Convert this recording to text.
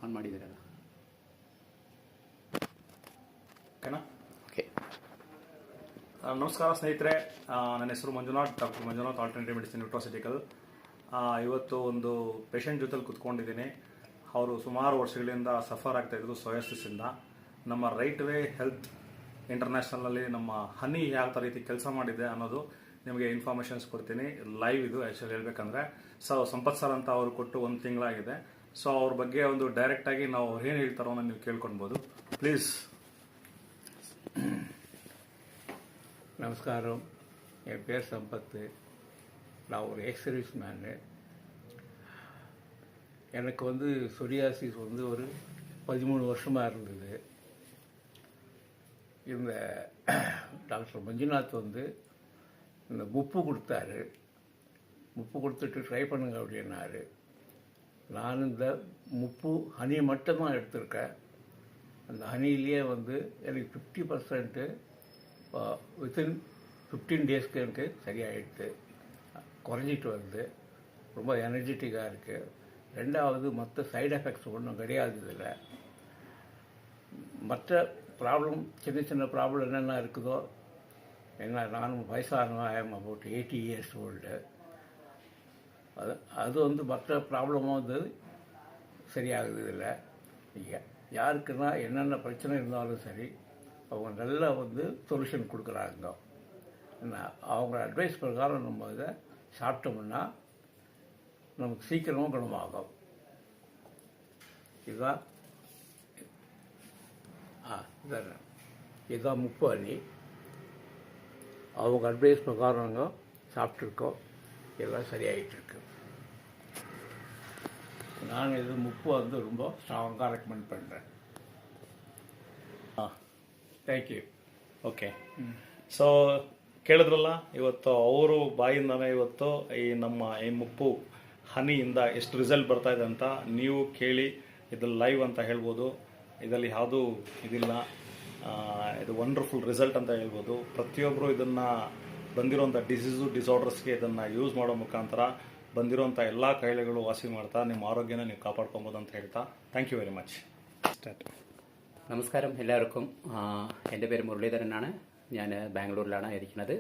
On ಮಾಡಿದ್ದೀರಲ್ಲ. ಓಕೆನಾ? Okay. ನಮಸ್ಕಾರ ಸ್ನೇಹಿತರೆ, ನನ್ನ ಹೆಸರು Manjunath, doctor Manjunath, alternative medicine nutraceutical. ಇವತ್ತು ಒಂದು ಪೇಷಂಟ್ ಜೊತೆಲಿ ಕುತ್ಕೊಂಡಿದ್ದೀನಿ. ಅವರು ಸುಮಾರು ವರ್ಷಗಳಿಂದ ಸಫರ್ ಆಗ್ತಾಯಿದ್ರು ಸೋಯಾಸಿಸಿಂದ. ನಮ್ಮ ರೈಟ್ ವೇ ಹೆಲ್ತ್ ಇಂಟರ್ನ್ಯಾಷನಲಲ್ಲಿ ನಮ್ಮ ಹನಿ ಯಾವ ಥರ ರೀತಿ ಕೆಲಸ ಮಾಡಿದೆ ಅನ್ನೋದು ನಿಮಗೆ ಇನ್ಫಾರ್ಮೇಷನ್ಸ್ ಕೊಡ್ತೀನಿ. ಲೈವ್ ಇದು ಆ್ಯಕ್ಚುಲಿ ಹೇಳ್ಬೇಕಂದ್ರೆ. ಸೊ ಸಂಪತ್ ಸರ್ ಅಂತ ಅವರು ಕೊಟ್ಟು 1 ತಿಂಗಳಾಗಿದೆ. ಸೊ ಅವ್ರ ಬಗ್ಗೆ ಒಂದು ಡೈರೆಕ್ಟಾಗಿ ನಾವು ಏನು ಹೇಳ್ತಾರೋ ಅನ್ನೋ ನೀವು ಕೇಳ್ಕೊಳ್ಬೋದು. ಪ್ಲೀಸ್. நமஸ்காரம். என் பேர் சம்பத்து. நான் ஒரு எக்ஸ் மேனு. எனக்கு சொரியாசிஸ் ஒரு 13 வருஷமாக இருந்தது. இந்த டாக்டர் மஞ்சுநாத் இந்த முப்பு கொடுத்தாரு. முப்பு கொடுத்துட்டு ட்ரை பண்ணுங்க அப்படின்னாரு. நான் இந்த முப்பு ஹனி மட்டும்தான் எடுத்திருக்கேன். அந்த ஹனிலேயே எனக்கு 50% வித்தின் 15 டேஸ்க்கு எனக்கு சரியாயிடுது. குறைஞ்சிட்டு வருது. ரொம்ப எனர்ஜெட்டிக்காக இருக்குது. ரெண்டாவது மற்ற சைடு எஃபெக்ட்ஸ் ஒன்றும் கிடையாது. இதில் மற்ற ப்ராப்ளம், சின்ன சின்ன ப்ராப்ளம் என்னென்ன இருக்குதோ, என்ன நானும் வயசானவன், I am about 80 years old. அது மற்ற ப்ராப்ளமும் சரியாகுது. இதில் நீங்கள் யாருக்குன்னா என்னென்ன பிரச்சனை இருந்தாலும் சரி, அவங்க நல்லா சொல்யூஷன் கொடுக்குறாங்க. அவங்க அட்வைஸ் பிரகாரம் நம்ம இதை சாப்பிட்டோம்னா நமக்கு சீக்கிரமாக குணமாகும். இதுதான் இதுதான் முப்பு அணி. அவங்க அட்வைஸ் பிரகாரம் நாங்கள் சாப்பிட்ருக்கோம். எல்லாம் சரியாயிட்டுருக்கு. நான் இது முப்பு ரொம்ப ஸ்ட்ராங்காக ரெக்கமெண்ட் பண்ணுறேன். Thank you. ಓಕೆ. ಸೊ ಕೇಳಿದ್ರಲ್ಲ, ಇವತ್ತು ಅವರು ಬಾಯಿಂದನೇ ಇವತ್ತು ಈ ಮುಪ್ಪು ಹನಿಯಿಂದ ಎಷ್ಟು ರಿಸಲ್ಟ್ ಬರ್ತಾ ಇದೆ ಅಂತ ನೀವು ಕೇಳಿ. ಇದು ಲೈವ್ ಅಂತ ಹೇಳ್ಬೋದು. ಇದರಲ್ಲಿ ಯಾವುದೂ ಇದಿಲ್ಲ. ಇದು ವಂಡರ್ಫುಲ್ ರಿಸಲ್ಟ್ ಅಂತ ಹೇಳ್ಬೋದು. ಪ್ರತಿಯೊಬ್ಬರು ಇದನ್ನು ಬಂದಿರೋಂಥ ಡಿಸಾರ್ಡರ್ಸ್ಗೆ ಇದನ್ನು ಯೂಸ್ ಮಾಡೋ ಮುಖಾಂತರ ಬಂದಿರೋಂಥ ಎಲ್ಲ ಕಾಯಿಲೆಗಳು ವಾಸಿ ಮಾಡ್ತಾ ನಿಮ್ಮ ಆರೋಗ್ಯನ ನೀವು ಕಾಪಾಡ್ಕೊಬೋದು ಅಂತ ಹೇಳ್ತಾ thank you very much. Start. നമസ്കാരം എല്ലാവർക്കും. എൻ്റെ പേര് മുരളീധരനാണ്. ഞാൻ ബാംഗ്ലൂരിലാണ് ഇരിക്കുന്നത്.